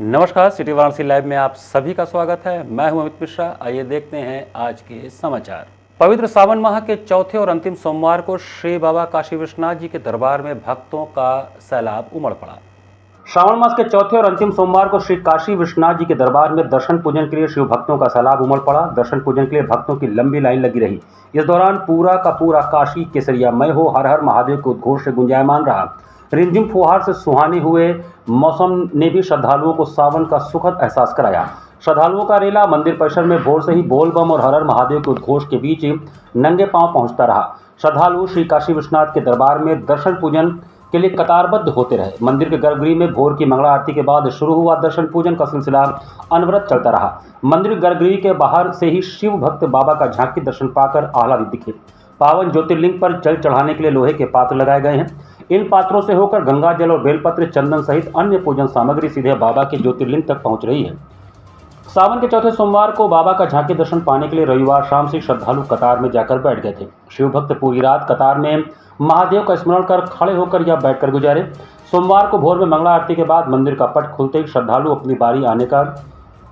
नमस्कार, city Varanasi live में आप सभी का स्वागत है। मैं हूं अमित मिश्रा। आइए देखते हैं आज के समाचार। पवित्र सावन माह के चौथे और अंतिम सोमवार को श्री बाबा काशी विश्वनाथ जी के दरबार में भक्तों का सैलाब उमड़ पड़ा। श्रावण मास के चौथे और अंतिम सोमवार को श्री काशी विश्वनाथ जी के दरबार में दर्शन पूजन के लिए शिव भक्तों का सैलाब उमड़ पड़ा। दर्शन पूजन के लिए भक्तों की लंबी लाइन लगी रही। इस दौरान पूरा का पूरा काशी केसरियामय हो, हर हर महादेव के उद्घोष से गुंजायमान रहा। रिमझिम फुहार से सुहाने हुए मौसम ने भी श्रद्धालुओं को सावन का सुखद एहसास कराया। श्रद्धालुओं का रेला मंदिर परिसर में भोर से ही बोल बम और हर हर महादेव के उद्घोष के बीच नंगे पांव पहुंचता रहा। श्रद्धालु श्री काशी विश्वनाथ के दरबार में दर्शन पूजन के लिए कतारबद्ध होते रहे। मंदिर के गर्भगृह में भोर की मंगला आरती के बाद शुरू हुआ दर्शन पूजन का सिलसिला अनवरत चलता रहा। मंदिर गर्भगृह के बाहर से ही शिव भक्त बाबा का झांकी दर्शन पाकर आह्लादित दिखे। पावन ज्योतिर्लिंग पर जल चढ़ाने के लिए लोहे के पात्र लगाए गए हैं। इन पात्रों से होकर गंगा जल और बेलपत्र, चंदन सहित अन्य पूजन सामग्री सीधे बाबा के ज्योतिर्लिंग तक पहुंच रही है। सावन के चौथे सोमवार को बाबा का झांकी दर्शन पाने के लिए रविवार शाम से श्रद्धालु कतार में जाकर बैठ गए थे। शिव भक्त पूरी रात कतार में महादेव का स्मरण कर खड़े होकर या बैठकर गुजारे। सोमवार को भोर में मंगला आरती के बाद मंदिर का पट खुलते ही श्रद्धालु अपनी बारी आने का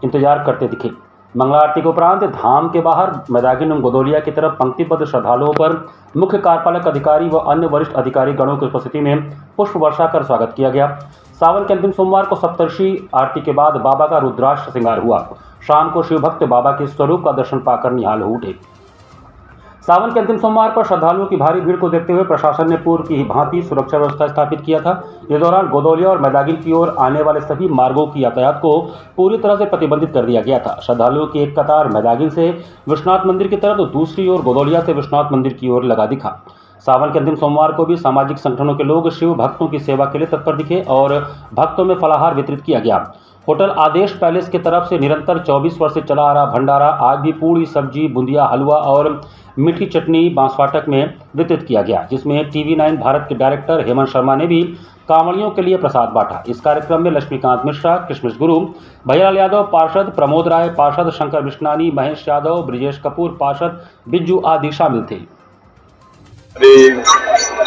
इंतजार करते दिखे। मंगला आरती के उपरांत धाम के बाहर मैदागिन एवं गोदौलिया की तरफ पंक्तिबद्ध श्रद्धालुओं पर मुख्य कार्यपालक अधिकारी व अन्य वरिष्ठ अधिकारी गणों की उपस्थिति में पुष्प वर्षा कर स्वागत किया गया। सावन के अंतिम सोमवार को सप्तर्षि आरती के बाद बाबा का रुद्राक्ष श्रृंगार हुआ। शाम को शिव भक्त बाबा के स्वरूप का दर्शन पाकर निहाल हो उठे। सावन के अंतिम सोमवार पर श्रद्धालुओं की भारी भीड़ को देखते हुए प्रशासन ने पूर्व की भांति सुरक्षा व्यवस्था स्थापित किया था। इस दौरान गोदौलिया और मैदागिन की ओर आने वाले सभी मार्गों की यातायात को पूरी तरह से प्रतिबंधित कर दिया गया था। श्रद्धालुओं की एक कतार मैदागिन से विश्वनाथ मंदिर की तरफ तो दूसरी ओर गोदौलिया से विश्वनाथ मंदिर की ओर लगा दिखा। सावन के अंतिम सोमवार को भी सामाजिक संगठनों के लोग शिव भक्तों की सेवा के लिए तत्पर दिखे और भक्तों में फलाहार वितरित किया गया। होटल आदेश पैलेस की तरफ से निरंतर 24 वर्ष से चला आ रहा भंडारा आज भी पूरी, सब्जी, बूंदिया, हलवा और मीठी चटनी बांसफाटक में वितरित किया गया, जिसमें TV9 भारत के डायरेक्टर हेमंत शर्मा ने भी कांवड़ियों के लिए प्रसाद बांटा। इस कार्यक्रम में लक्ष्मीकांत मिश्रा, कृष्णेश गुरु, भैयालाल यादव पार्षद, प्रमोद राय पार्षद, शंकर विश्नानी, महेश यादव, ब्रिजेश कपूर पार्षद, बिज्जू आदि शामिल थे।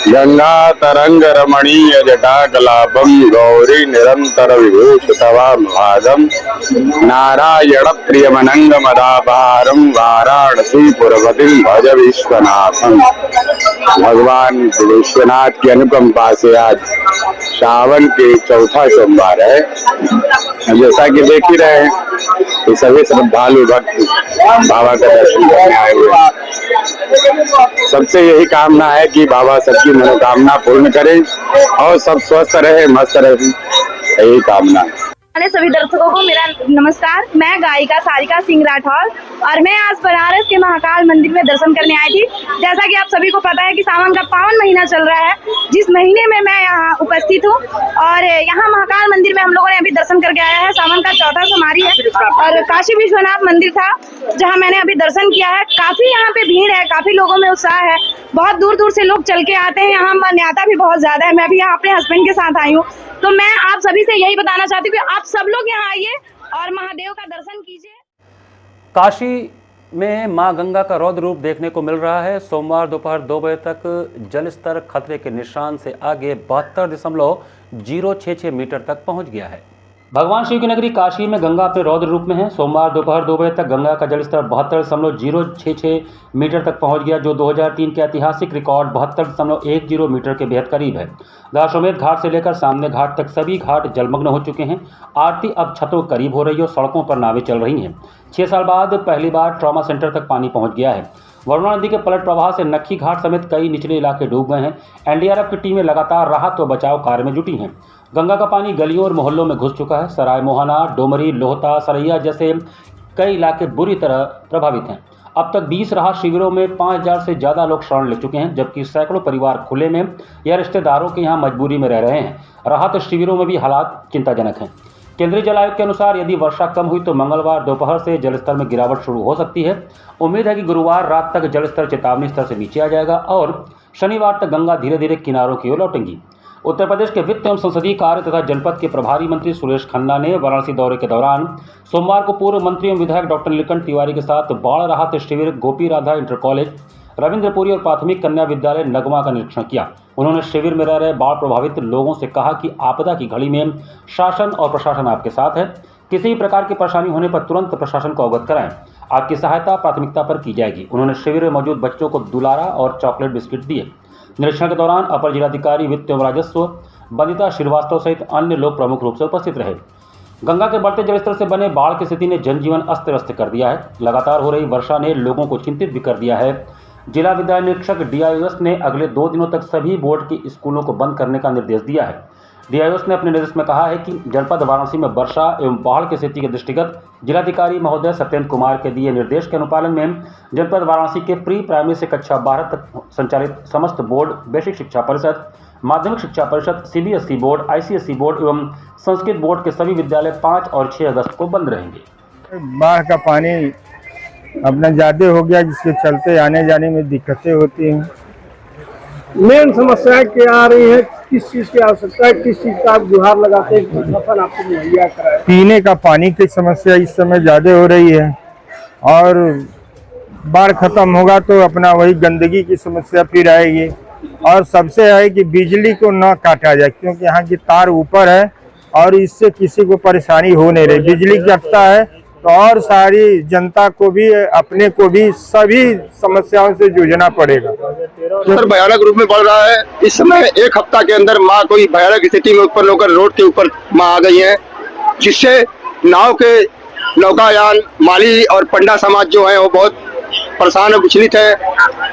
गंगा तरंग रमणीय जटाकलापम गौरी निरंतर विभूषितवाम भागम नारायण प्रियमनंग मदापारम वाराणसी पुरपतिम भज विश्वनाथम। भगवान विश्वनाथ की अनुकंपा से आज सावन के चौथा सोमवार है। जैसा कि देख ही रहे हैं सभी श्रद्धालु भक्त बाबा का दर्शन करने आए हुए हैं। सबसे यही कामना है कि बाबा सबकी मनोकामना पूर्ण करें और सब स्वस्थ रहे, मस्त रहे, यही कामना है। सभी दर्शकों को मेरा नमस्कार। मैं गायिका सारिका सिंह राठौर और मैं आज बनारस के महाकाल मंदिर में दर्शन करने आई थी। जैसा कि आप सभी को पता है कि सावन का पावन महीना चल रहा है, जिस महीने में मैं यहाँ उपस्थित हूँ और यहाँ महाकाल मंदिर में हम लोगों ने अभी दर्शन करके आया है। सावन का चौथा सोमवारी है और काशी विश्वनाथ मंदिर था जहाँ मैंने अभी दर्शन किया है। काफी यहाँ पे भीड़ है, काफी लोगों में उत्साह है। बहुत दूर दूर से लोग चल के आते हैं। यहाँ मान्यता भी बहुत ज्यादा है। मैं भी यहाँ अपने हस्बैंड के साथ आई हूँ, तो मैं आप सभी से यही बताना चाहती हूँ कि आप सब लोग यहाँ आइए और महादेव का दर्शन कीजिए। काशी में मां गंगा का रौद्र रूप देखने को मिल रहा है। सोमवार दोपहर 2 बजे तक जल स्तर खतरे के निशान से आगे 72.066 मीटर तक पहुंच गया है। भगवान शिव की नगरी काशी में गंगा अपने रौद्र रूप में है। सोमवार दोपहर 2 बजे तक गंगा का जलस्तर 72.066 मीटर तक पहुंच गया, जो 2003 के ऐतिहासिक रिकॉर्ड 72.10 मीटर के बेहद करीब है। दशाश्वमेध घाट से लेकर सामने घाट तक सभी घाट जलमग्न हो चुके हैं। आरती अब छतों के करीब हो रही है और सड़कों पर नावें चल रही हैं। 6 साल बाद पहली बार ट्रॉमा सेंटर तक पानी पहुँच गया है। वरुणा नदी के पलट प्रवाह से नक्खी घाट समेत कई निचले इलाके डूब गए हैं। NDRF की टीमें लगातार राहत व बचाव कार्य में जुटी हैं। गंगा का पानी गलियों और मोहल्लों में घुस चुका है। सराय मोहना, डोमरी, लोहता, सरैया जैसे कई इलाके बुरी तरह प्रभावित हैं। अब तक 20 राहत शिविरों में 5000 से ज़्यादा लोग शरण ले चुके हैं, जबकि सैकड़ों परिवार खुले में या रिश्तेदारों के यहाँ मजबूरी में रह रहे हैं। राहत शिविरों में भी हालात चिंताजनक हैं। केंद्रीय जल आयोग के अनुसार यदि वर्षा कम हुई तो मंगलवार दोपहर से जलस्तर में गिरावट शुरू हो सकती है। उम्मीद है कि गुरुवार रात तक जलस्तर चेतावनी स्तर से नीचे आ जाएगा और शनिवार तक गंगा धीरे धीरे किनारों की ओर लौटेंगी। उत्तर प्रदेश के वित्त एवं संसदीय कार्य तथा जनपद के प्रभारी मंत्री सुरेश खन्ना ने वाराणसी दौरे के दौरान सोमवार को पूर्व मंत्री एवं विधायक डॉक्टर नीलकंठ तिवारी के साथ बाढ़ राहत शिविर गोपी राधा इंटर कॉलेज रविंद्रपुरी और प्राथमिक कन्या विद्यालय नगमा का निरीक्षण किया। उन्होंने शिविर में रह रहे बाढ़ प्रभावित लोगों से कहा कि आपदा की घड़ी में शासन और प्रशासन आपके साथ है। किसी भी प्रकार की परेशानी होने पर तुरंत प्रशासन को अवगत कराएं। आपकी सहायता प्राथमिकता पर की जाएगी। उन्होंने शिविर में मौजूद बच्चों को दुलारा और चॉकलेट बिस्किट दिए। निरीक्षण के दौरान अपर जिलाधिकारी वित्त एवं राजस्व बंदिता श्रीवास्तव सहित अन्य लोग प्रमुख रूप से उपस्थित रहे। गंगा के बढ़ते जलस्तर से बने बाढ़ की स्थिति ने जनजीवन अस्त व्यस्त कर दिया है। लगातार हो रही वर्षा ने लोगों को चिंतित भी कर दिया है। जिला विद्यालय निरीक्षक DIOS ने अगले 2 दिनों तक सभी बोर्ड के स्कूलों को बंद करने का निर्देश दिया है। DIOS ने अपने निर्देश में कहा है कि जनपद वाराणसी में वर्षा एवं बाढ़ की स्थिति के दृष्टिगत जिलाधिकारी महोदय सत्येंद्र कुमार के दिए निर्देश के अनुपालन में जनपद वाराणसी के प्री प्राइमरी से कक्षा 12 तक संचालित समस्त बोर्ड, बेसिक शिक्षा परिषद, माध्यमिक शिक्षा परिषद, CBSE बोर्ड, ICSE बोर्ड एवं संस्कृत बोर्ड के सभी विद्यालय 5 और 6 अगस्त को बंद रहेंगे। बाढ़ का पानी अपना ज़्यादा हो गया, जिसके चलते आने जाने में दिक्कतें होती हैं। मेन समस्या क्या आ रही है, किस चीज़ की आवश्यकता है, किस चीज़ का आप गुहार लगाते हैं फसल आपको मुहैया कराए? पीने का पानी की समस्या इस समय ज़्यादा हो रही है और बाढ़ खत्म होगा तो अपना वही गंदगी की समस्या फिर आएगी। और सबसे है कि बिजली को न काटा जाए, क्योंकि यहाँ की तार ऊपर है और इससे किसी को परेशानी हो नहीं रही। बिजली कटता है तो और सारी जनता को भी, अपने को भी, सभी समस्याओं से जूझना पड़ेगा। सर भयानक रूप में बढ़ रहा है। इस समय 1 हफ्ता के अंदर माँ कोई भयानक स्थिति में उत्पन्न होकर रोड के ऊपर माँ आ गई है, जिससे नाव के नौकायान माली और पंडा समाज जो है वो बहुत परेशान और विचलित है।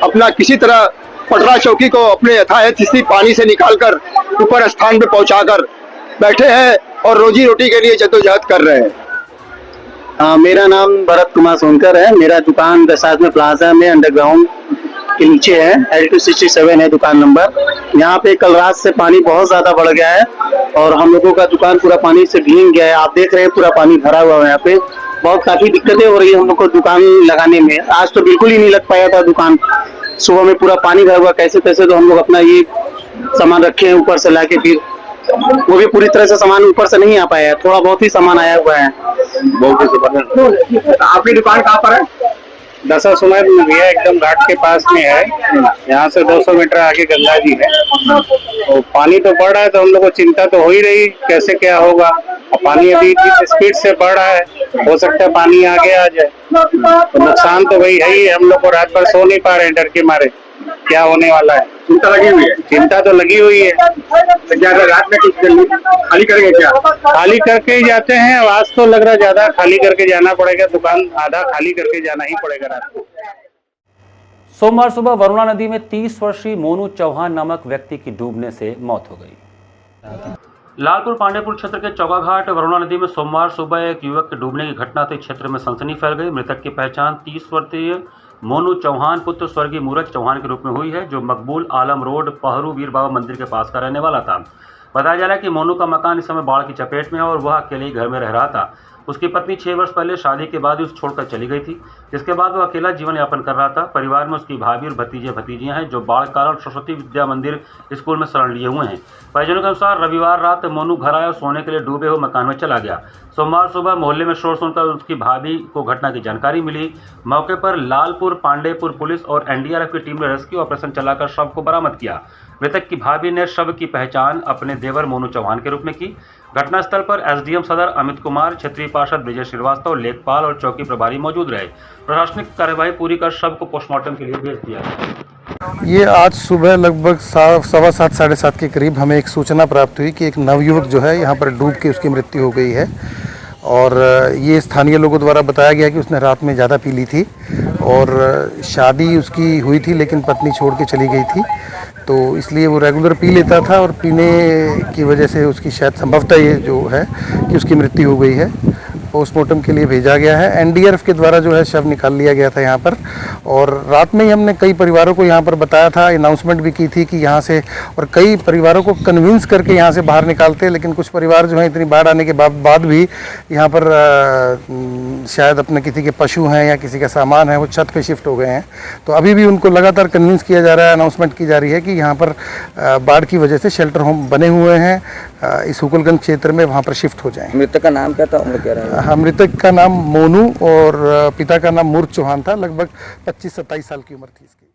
अपना किसी तरह पटरा चौकी को अपने यथायथ स्थिति पानी से निकालकर ऊपर स्थान पे पहुंचाकर बैठे हैं और रोजी रोटी के लिए जद्दोजहद कर रहे हैं। मेरा नाम भरत कुमार सोनकर है। मेरा दुकान दशात में प्लाजा में अंडरग्राउंड के नीचे है। L267 है दुकान नंबर। यहाँ पे कल रात से पानी बहुत ज्यादा बढ़ गया है और हम लोगों का दुकान पूरा पानी से भीग गया है। आप देख रहे हैं पूरा पानी भरा हुआ है। यहाँ पे बहुत काफी दिक्कतें हो रही है हम लोग को दुकान लगाने में। आज तो बिल्कुल ही नहीं लग पाया था दुकान, सुबह में पूरा पानी भरा हुआ। कैसे कैसे तो हम लोग अपना ये सामान रखे हैं ऊपर से लाके, फिर वो भी पूरी तरह से सामान ऊपर से नहीं आ पाया है, थोड़ा बहुत ही सामान आया हुआ है। आपकी दुकान कहाँ पर है? दशा सुमेर भैया एकदम घाट के पास में है। यहाँ से 200 मीटर आगे गंगा जी है। तो पानी तो बढ़ रहा है तो हम लोग को चिंता तो हो ही रही कैसे क्या होगा। पानी अभी इस स्पीड से बढ़ रहा है, हो सकता है पानी आगे आ जाए तो नुकसान तो वही है ही। हम लोग को रात भर सो नहीं पा रहे हैं डर के मारे क्या होने वाला है। चिंता लगी हुई है। चिंता तो लगी हुई है। तो क्या रात में कुछ खाली करेंगे क्या? खाली करके ही जाते हैं। आज तो लग रहा है ज्यादा खाली करके जाना पड़ेगा, दुकान आधा खाली करके जाना ही पड़ेगा रात को। सोमवार सुबह वरुणा नदी में 30 वर्षीय मोनू चौहान नामक व्यक्ति की डूबने से मौत हो गई। लालपुर पांडेपुर क्षेत्र के चौगाघाट वरुणा नदी में सोमवार सुबह एक युवक के डूबने की घटना से क्षेत्र में सनसनी फैल गई। मृतक की पहचान 30 वर्षीय मोनू चौहान पुत्र स्वर्गीय मूरज चौहान के रूप में हुई है, जो मकबूल आलम रोड पहरू वीर बाबा मंदिर के पास का रहने वाला था। बताया जा रहा है कि मोनू का मकान इस समय बाढ़ की चपेट में है और वह अकेले ही घर में रह रहा था। उसकी पत्नी 6 वर्ष पहले शादी के बाद ही उसे छोड़कर चली गई थी, जिसके बाद वह अकेला जीवन यापन कर रहा था। परिवार में उसकी भाभी और भतीजे भतीजियां हैं, जो बाढ़ कारण सरस्वती विद्या मंदिर स्कूल में शरण लिए हुए हैं। परिजनों के अनुसार रविवार रात मोनू घर आया और सोने के लिए डूबे हुए मकान में चला गया। सोमवार सुबह मोहल्ले में शोर सुनकर उसकी भाभी को घटना की जानकारी मिली। मौके पर लालपुर पांडेपुर पुलिस और NDRF की टीम ने रेस्क्यू ऑपरेशन चलाकर शव को बरामद किया। मृतक की भाभी ने शव की पहचान अपने देवर मोनू चौहान के रूप में की। घटनास्थल पर SDM सदर अमित कुमार, क्षेत्रीय पार्षद ब्रिजेश श्रीवास्तव, लेखपाल और चौकी प्रभारी मौजूद रहे। प्रशासनिक कार्यवाही पूरी कर शव को पोस्टमार्टम के लिए भेज दिया। ये आज सुबह लगभग 7:15 साढ़े 7 के करीब हमें एक सूचना प्राप्त हुई कि एक नवयुवक जो है यहाँ पर डूब के उसकी मृत्यु हो गई है। और ये स्थानीय लोगों द्वारा बताया गया कि उसने रात में ज़्यादा पी ली थी और शादी उसकी हुई थी लेकिन पत्नी छोड़ के चली गई थी, तो इसलिए वो रेगुलर पी लेता था और पीने की वजह से उसकी शायद संभवतः ये जो है कि उसकी मृत्यु हो गई है। पोस्टमार्टम के लिए भेजा गया है। NDRF के द्वारा जो है शव निकाल लिया गया था यहाँ पर। और रात में ही हमने कई परिवारों को यहाँ पर बताया था, अनाउंसमेंट भी की थी कि यहाँ से, और कई परिवारों को कन्विंस करके यहाँ से बाहर निकालते हैं, लेकिन कुछ परिवार जो हैं इतनी बाढ़ आने के बाद भी यहाँ पर शायद अपने किसी के पशु हैं या किसी का सामान है वो छत पे शिफ्ट हो गए हैं। तो अभी भी उनको लगातार कन्विंस किया जा रहा है, अनाउंसमेंट की जा रही है कि यहाँ पर बाढ़ की वजह से शेल्टर होम बने हुए हैं इस हुकलगंज क्षेत्र में, वहाँ पर शिफ्ट हो जाएं। मृतक का नाम क्या था, उम्र क्या रहा? हाँ, मृतक का नाम मोनू और पिता का नाम मूर्ख चौहान था। लगभग 25-27 साल की उम्र थी इसकी।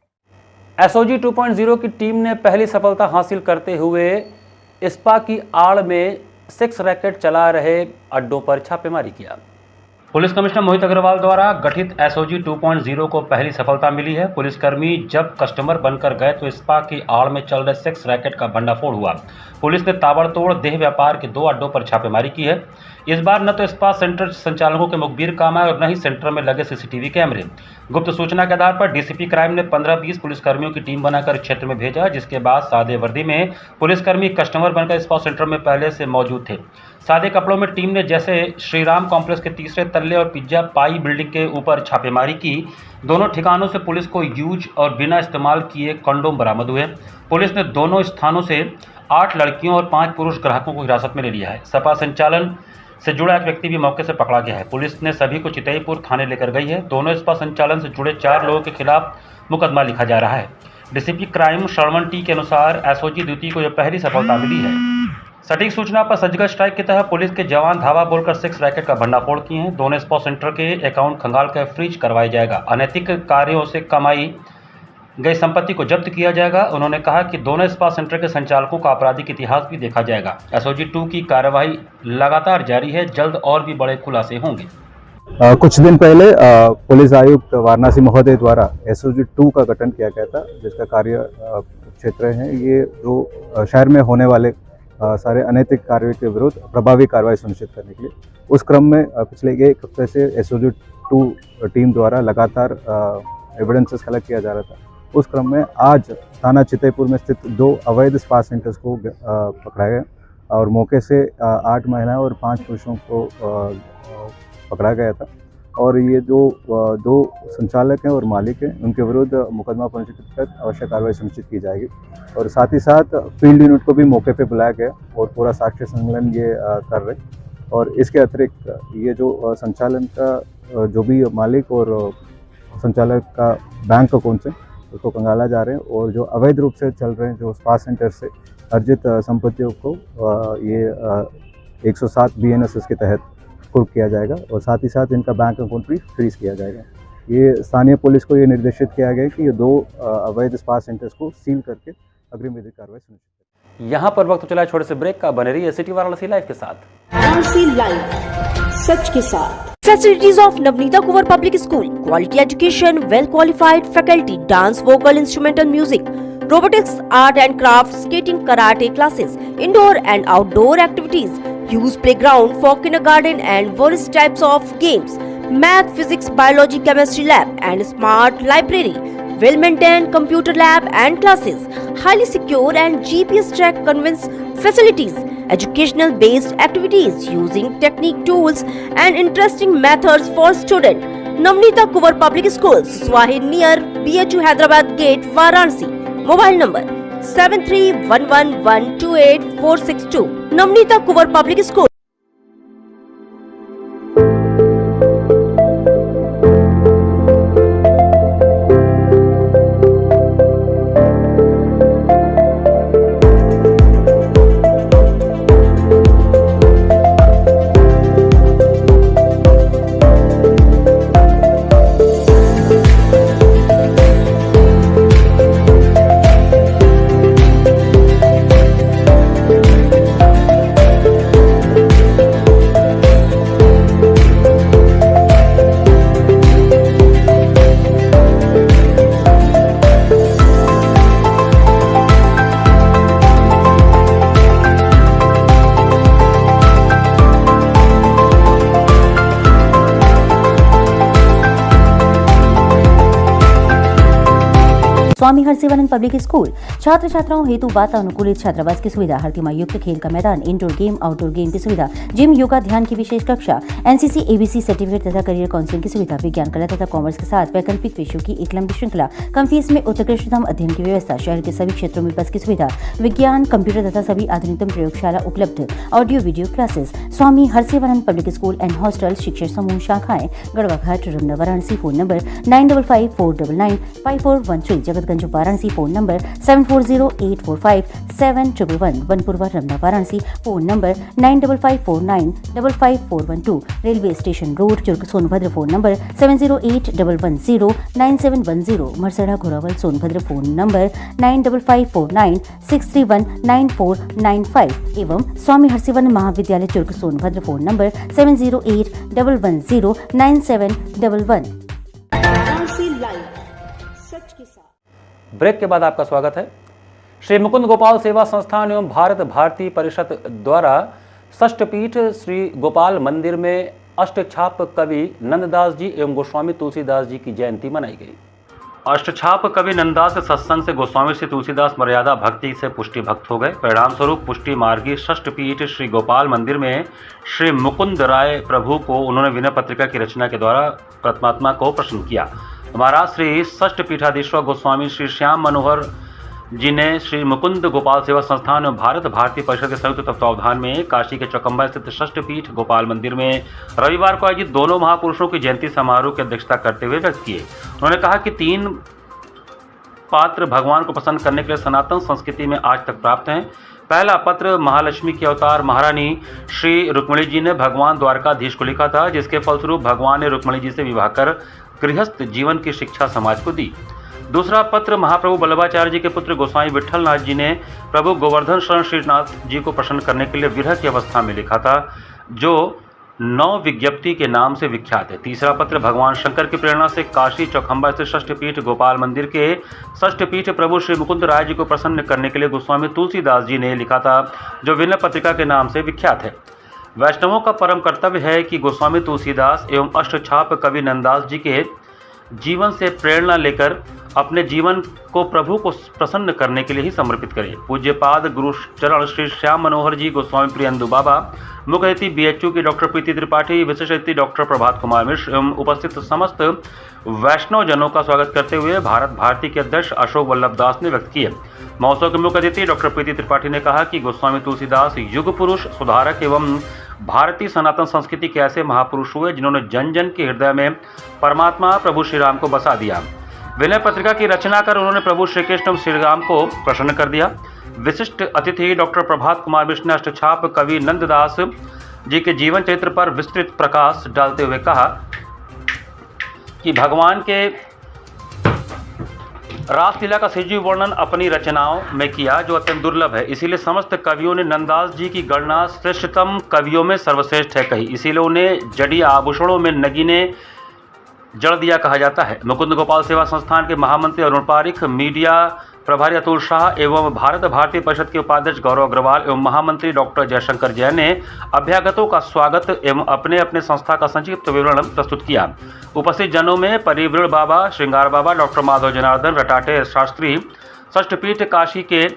एसओजी 2.0 की टीम ने पहली सफलता हासिल करते हुए स्पा की आड़ में सेक्स रैकेट चला रहे अड्डों पर छापेमारी किया। पुलिस कमिश्नर मोहित अग्रवाल द्वारा गठित एसओजी 2.0 को पहली सफलता मिली है। पुलिसकर्मी जब कस्टमर बनकर गए तो स्पा की आड़ में चल रहे सेक्स रैकेट का भंडाफोड़ हुआ। पुलिस ने ताबड़तोड़ देह व्यापार के 2 अड्डों पर छापेमारी की है। इस बार न तो स्पा सेंटर संचालकों के मुखबिर काम आए और न ही सेंटर में लगे सीसीटीवी कैमरे। गुप्त सूचना के आधार पर डीसीपी क्राइम ने 15-20 पुलिसकर्मियों की टीम बनाकर क्षेत्र में भेजा, जिसके बाद सादे वर्दी में पुलिसकर्मी कस्टमर बनकर स्पा सेंटर में पहले से मौजूद थे। सादे कपड़ों में टीम ने जैसे श्रीराम कॉम्प्लेक्स के तीसरे तल्ले और पिज्जा पाई बिल्डिंग के ऊपर छापेमारी की। दोनों ठिकानों से पुलिस को यूज और बिना इस्तेमाल किए कंडोम बरामद हुए। पुलिस ने दोनों स्थानों से 8 लड़कियों और 5 पुरुष ग्राहकों को हिरासत में ले लिया है। सपा संचालन से जुड़ा एक व्यक्ति भी मौके से पकड़ा गया है। पुलिस ने सभी को चितईपुर थाने लेकर गई है। दोनों स्पा संचालन से जुड़े 4 लोगों के खिलाफ मुकदमा लिखा जा रहा है। डीसीपी क्राइम श्रवण टी के अनुसार एसओजी द्वितीय को यह पहली सफलता मिली है। सटीक सूचना पर सज्जगत स्ट्राइक के तहत पुलिस के जवान धावा बोलकर सेक्स रैकेट का भंडाफोड़ किए हैं। दोनों स्पा सेंटर के अकाउंट खंगाल कर फ्रीज करवाया जाएगा। अनैतिक कार्यों से कमाई गई संपत्ति को जब्त किया जाएगा। उन्होंने कहा कि दोनों स्पा सेंटर के संचालकों का आपराधिक इतिहास भी देखा जाएगा। एसओजी 2 की कार्यवाही लगातार जारी है। जल्द और भी बड़े खुलासे होंगे। कुछ दिन पहले पुलिस आयुक्त वाराणसी महोदय द्वारा एसओजी 2 का गठन किया गया था, जिसका कार्य क्षेत्र है ये जो शहर में होने वाले सारे अनैतिक कार्यों के विरुद्ध प्रभावी कार्रवाई सुनिश्चित करने के लिए। उस क्रम में पिछले 1 हफ्ते से एसओजी 2 टीम द्वारा लगातार एविडेंसेस कलेक्ट किया जा रहा था। उस क्रम में आज थाना चितईपुर में स्थित 2 अवैध स्पा सेंटर्स को पकड़ा गया और मौके से 8 महिलाएं और 5 पुरुषों को पकड़ा गया था। और ये जो 2 संचालक हैं और मालिक हैं, उनके विरुद्ध मुकदमा पंजीकृत कर आवश्यक कार्रवाई सुनिश्चित की जाएगी। और साथ ही साथ फील्ड यूनिट को भी मौके पे बुलाया गया और पूरा साक्ष्य संकलन ये कर रहे। और इसके अतिरिक्त ये जो संचालन का जो भी मालिक और संचालक का बैंक अकाउंट है उसको कंगाला जा रहे हैं और जो अवैध रूप से चल रहे हैं जो स्पा सेंटर से अर्जित संपत्तियों को ये 107 BNSS के तहत कुर्क किया जाएगा और साथ ही साथ इनका बैंक अकाउंट भी फ्रीज किया जाएगा। ये स्थानीय पुलिस को ये निर्देशित किया गया कि ये 2 अवैध स्पा सेंटर्स को सील करके अग्रिम विधिक कार्रवाई सुनिश्चित करें। यहाँ पर वक्त चला छोटे से ब्रेक का। बने रहिए सिटी वाराणसी लाइव के साथ। वाराणसी लाइव सच के साथ। Facilities of Navneeta Kuvar Public School, quality education, well qualified faculty, dance, vocal, instrumental music, robotics, art and crafts, skating, karate classes, indoor and outdoor activities, use playground for kindergarten and various types of games, math, physics, biology, chemistry lab and smart library, well maintained computer lab and classes, highly secure and GPS track convince facilities, educational based activities using technique tools and interesting methods for students. Navneeta Kuvar Public Schools, Swahid near BHU Hyderabad Gate, Varanasi. Mobile number 7311128462. Navneeta Kuvar Public School. Swami Harsevanand public school छात्र छात्राओं हेतु वातानुकूलित छात्रावास की सुविधा, हर तिमाही युक्त खेल का मैदान, इंडोर गेम आउटडोर गेम की सुविधा, जिम, योगा, ध्यान की विशेष कक्षा, एनसीसी एबीसी सर्टिफिकेट तथा करियर काउंसलिंग की सुविधा, विज्ञान कला तथा कॉमर्स के साथ वैकल्पिक विषयों की एक लंबी श्रृंखला, कम फीस में उत्कृष्टतम अध्ययन की व्यवस्था, शहर के सभी क्षेत्रों में बस की सुविधा, विज्ञान, कंप्यूटर तथा सभी आधुनिकतम प्रयोगशाला उपलब्ध, audio video classes. Swami Harsevanand public school and hostel, शिक्षण समूह शाखाएं Garhwa Ghat, Ramna, Varanasi. Phone number 9554995413, Jagatganj Maharajganj Varanasi phone number 7408457111, Vanpurwa Ramna Varanasi phone number 9554955412, railway station road Churk Sonbhadra phone number 7081109710, Marsara Ghorawal Sonbhadra phone number 955496319495 एवं स्वामी हरसिवन महाविद्यालय Churk Sonbhadra phone number 7081109711। Break के बाद आपका स्वागत है। श्री मुकुंद गोपाल सेवा संस्थान एवं भारत भारती परिषद द्वारा षष्ठपीठ श्री गोपाल मंदिर में अष्टछाप कवि नंददास जी एवं गोस्वामी तुलसीदास जी की जयंती मनाई गई। अष्टछाप कवि नंददास के सत्संग से गोस्वामी श्री तुलसीदास मर्यादा भक्ति से पुष्टि भक्त हो गए। परिणाम स्वरूप पुष्टि मार्गी षष्ठपीठ श्री गोपाल मंदिर में श्री मुकुंद राय प्रभु को उन्होंने विनय पत्रिका की रचना के द्वारा परमात्मा को प्रसन्न किया। महाराज श्री षष्ठपीठाधीश्वर गोस्वामी श्री श्याम मनोहर जी ने श्री मुकुंद गोपाल सेवा संस्थान और भारत भारती परिषद के संयुक्त तत्वावधान में काशी के चौकम्बा स्थित षष्ठपीठ गोपाल मंदिर में रविवार को आयोजित दोनों महापुरुषों की जयंती समारोह की अध्यक्षता करते हुए व्यक्त किए। उन्होंने कहा कि 3 पात्र भगवान को प्रसन्न करने के लिए सनातन संस्कृति में आज तक प्राप्त हैं। पहला पत्र महालक्ष्मी के अवतार महारानी श्री रुक्मिणी जी ने भगवान द्वारकाधीश को लिखा था, जिसके फलस्वरूप भगवान ने रुक्मिणी जी से विवाह कर गृहस्थ जीवन की शिक्षा समाज को दी। दूसरा पत्र महाप्रभु वल्लभाचार्य जी के पुत्र गोसाई विठल नाथ जी ने प्रभु गोवर्धन शरण श्रीनाथ जी को प्रसन्न करने के लिए विरह की अवस्था में लिखा था, जो 9 विज्ञप्ति के नाम से विख्यात है। तीसरा पत्र भगवान शंकर की प्रेरणा से काशी चौखंबा स्थित षष्ठपीठ गोपाल मंदिर के षष्ठपीठ प्रभु श्री मुकुंद राय जी को प्रसन्न करने के लिए गोस्वामी तुलसीदास जी ने लिखा था, जो विनय पत्रिका के नाम से विख्यात है। वैष्णवों का परम कर्तव्य है कि गोस्वामी तुलसीदास एवं अष्टछाप कवि नंददास जी के जीवन से प्रेरणा लेकर अपने जीवन को प्रभु को प्रसन्न करने के लिए ही समर्पित करें। पूज्यपाद गुरु चरण श्री श्याम मनोहर जी गोस्वामी प्रियंदु बाबा, मुख्य अतिथि बीएचयू की डॉक्टर प्रीति त्रिपाठी, विशिष्ट अतिथि डॉक्टर प्रभात कुमार मिश्र एवं उपस्थित समस्त वैष्णव जनों का स्वागत करते हुए भारत भारती के अध्यक्ष अशोक वल्लभ दास ने व्यक्त किए। महोत्सव के मुख्य अतिथि डॉक्टर प्रीति त्रिपाठी ने कहा कि गोस्वामी तुलसीदास युग पुरुष, सुधारक एवं भारतीय सनातन संस्कृति के ऐसे महापुरुष हुए जिन्होंने जन जन के हृदय में परमात्मा प्रभु श्री राम को बसा दिया। विनय पत्रिका की रचना कर उन्होंने प्रभु श्री कृष्ण श्री राम को प्रसन्न कर दिया। विशिष्ट अतिथि डॉक्टर प्रभात कुमार मिश्र ने अष्टछाप कवि नंददास जी के जीवन चरित्र पर विस्तृत प्रकाश डालते हुए कहा कि भगवान के रासलीला का सजीव वर्णन अपनी रचनाओं में किया, जो अत्यंत दुर्लभ है। इसीलिए समस्त कवियों ने नंददास जी की गणना श्रेष्ठतम कवियों में सर्वश्रेष्ठ है कही। इसीलिए उन्हें जड़ी आभूषणों में नगीने जड़ दिया कहा जाता है। मुकुंद गोपाल सेवा संस्थान के महामंत्री अरुण पारिख, मीडिया प्रभारी अतुल शाह एवं भारत भारतीय परिषद के उपाध्यक्ष गौरव अग्रवाल एवं महामंत्री डॉक्टर जयशंकर जैन ने अभ्यागतों का स्वागत एवं अपने अपने संस्था का संक्षिप्त विवरण प्रस्तुत किया। उपस्थित जनों में परिवृण बाबा, श्रृंगार बाबा, डॉक्टर माधव जनार्दन, रटाटे शास्त्री, षष्ठपीठ काशी के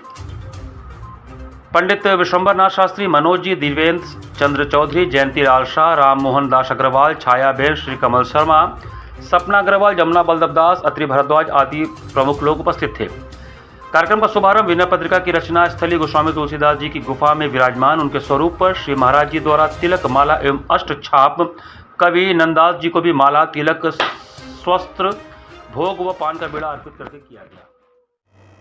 पंडित विश्वंभरनाथ शास्त्री, मनोज जी, दिव्येंद्र चंद्र चौधरी, जयंती लाल शाह, राम मोहन दास अग्रवाल, छाया बेन, श्री कमल शर्मा, सपना अग्रवाल, जमुना बलदेव दास, अत्रि भरद्वाज आदि प्रमुख लोग उपस्थित थे। कार्यक्रम का शुभारंभ विनय पत्रिका की रचना स्थली गोस्वामी तुलसीदास जी की गुफा में विराजमान उनके स्वरूप पर श्री महाराज जी द्वारा तिलक, माला एवं अष्टछाप कवि नंददास जी को भी माला, तिलक, स्वस्त्र, भोग व पान का बेड़ा अर्पित करके किया गया।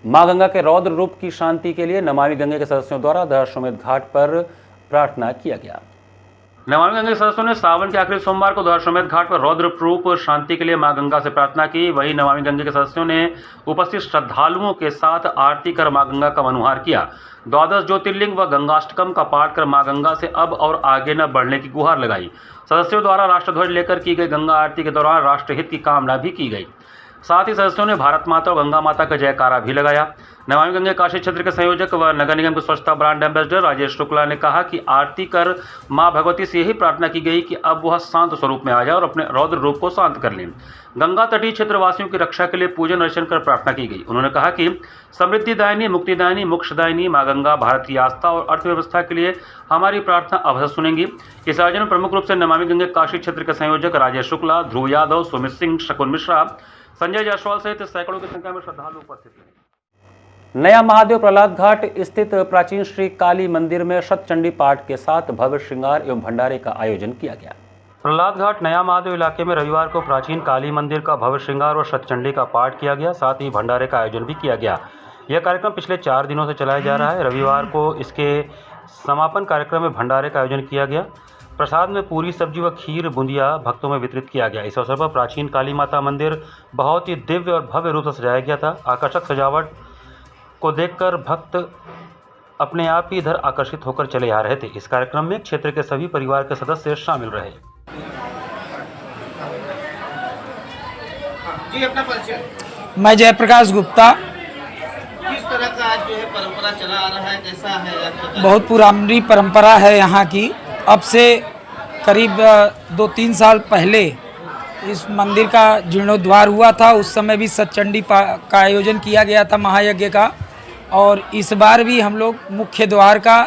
मां गंगा के रौद्र रूप की शांति के लिए नमामि गंगे के सदस्यों द्वारा दशाश्वमेध घाट पर प्रार्थना किया गया। नमामि गंगे के सदस्यों ने सावन के आखिरी सोमवार को दशाश्वमेध घाट पर रौद्र रूप शांति के लिए मां गंगा से प्रार्थना की। वहीं नमामि गंगे के सदस्यों ने उपस्थित श्रद्धालुओं के साथ आरती कर मां गंगा का मनोहार किया। 12 ज्योतिर्लिंग व गंगाष्टकम का पाठ कर मां गंगा से अब और आगे न बढ़ने की गुहार लगाई। सदस्यों द्वारा राष्ट्रध्वज लेकर की गई गंगा आरती के दौरान राष्ट्रहित की कामना भी की गई। साथ ही सदस्यों ने भारत माता और गंगा माता का जयकारा भी लगाया। नमामि गंगे काशी क्षेत्र के संयोजक व नगर निगम के स्वच्छता ब्रांड एम्बेसडर राजेश शुक्ला ने कहा कि आरती कर मां भगवती से यही प्रार्थना की गई कि अब वह शांत स्वरूप में आ जाए और अपने रौद्र रूप को शांत कर लें। गंगा तटीय क्षेत्रवासियों की रक्षा के लिए पूजन अर्चन कर प्रार्थना की गई। उन्होंने कहा कि समृद्धिदायिनी, मुक्तिदायिनी, मोक्षदायिनी मां गंगा भारतीय आस्था और अर्थव्यवस्था के लिए हमारी प्रार्थना अवश्य सुनेंगी। इस आयोजन में प्रमुख रूप से नमामि गंगे काशी क्षेत्र के संयोजक राजेश शुक्ला, ध्रुव यादव, सुमित सिंह, शकुन मिश्रा, संजय जायसवाल सहित सैकड़ों की संख्या में श्रद्धालु उपस्थित थे। नया महादेव प्रहलाद घाट स्थित प्राचीन श्री काली मंदिर में शतचंडी पाठ के साथ भव्य श्रृंगार एवं भंडारे का आयोजन किया गया। प्रहलाद घाट नया महादेव इलाके में रविवार को प्राचीन काली मंदिर का भव्य श्रृंगार और सतचंडी का पाठ किया गया। साथ ही भंडारे का आयोजन भी किया गया। यह कार्यक्रम पिछले 4 दिनों से चलाया जा रहा है। रविवार को इसके समापन कार्यक्रम में भंडारे का आयोजन किया गया। प्रसाद में पूरी, सब्जी व खीर बूंदिया भक्तों में वितरित किया गया। इस अवसर पर प्राचीन काली माता मंदिर बहुत ही दिव्य और भव्य रूप से सजाया गया था। आकर्षक सजावट को देखकर भक्त अपने आप ही इधर आकर्षित होकर चले आ रहे थे। इस कार्यक्रम में क्षेत्र के सभी परिवार के सदस्य शामिल रहे। जी, अपना परिचय। मैं जयप्रकाश गुप्ता। किस तरह का आज जो है परंपरा चला आ रहा है, कैसा है? बहुत पुरानी परंपरा है यहाँ की। अब से करीब 2-3 साल पहले इस मंदिर का जीर्णोद्धार हुआ था। उस समय भी सतचंडी का आयोजन किया गया था, महायज्ञ का। और इस बार भी हम लोग मुख्य द्वार का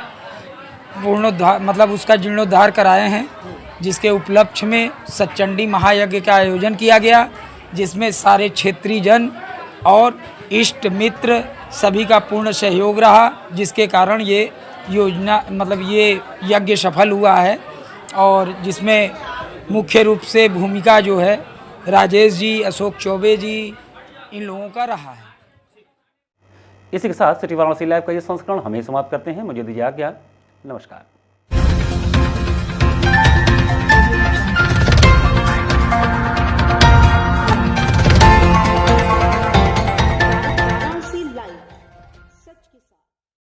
पूर्णोद्धार मतलब उसका जीर्णोद्धार कराए हैं, जिसके उपलक्ष्य में सतचंडी महायज्ञ का आयोजन किया गया, जिसमें सारे क्षेत्रीय जन और इष्ट मित्र सभी का पूर्ण सहयोग रहा, जिसके कारण ये योजना मतलब ये यज्ञ सफल हुआ है। और जिसमें मुख्य रूप से भूमिका जो है राजेश जी, अशोक चौबे जी, इन लोगों का रहा है। इसी के साथ सिटी वाराणसी लाइव का ये संस्करण हमें समाप्त करते हैं। मुझे दीजिए आज्ञा। नमस्कार।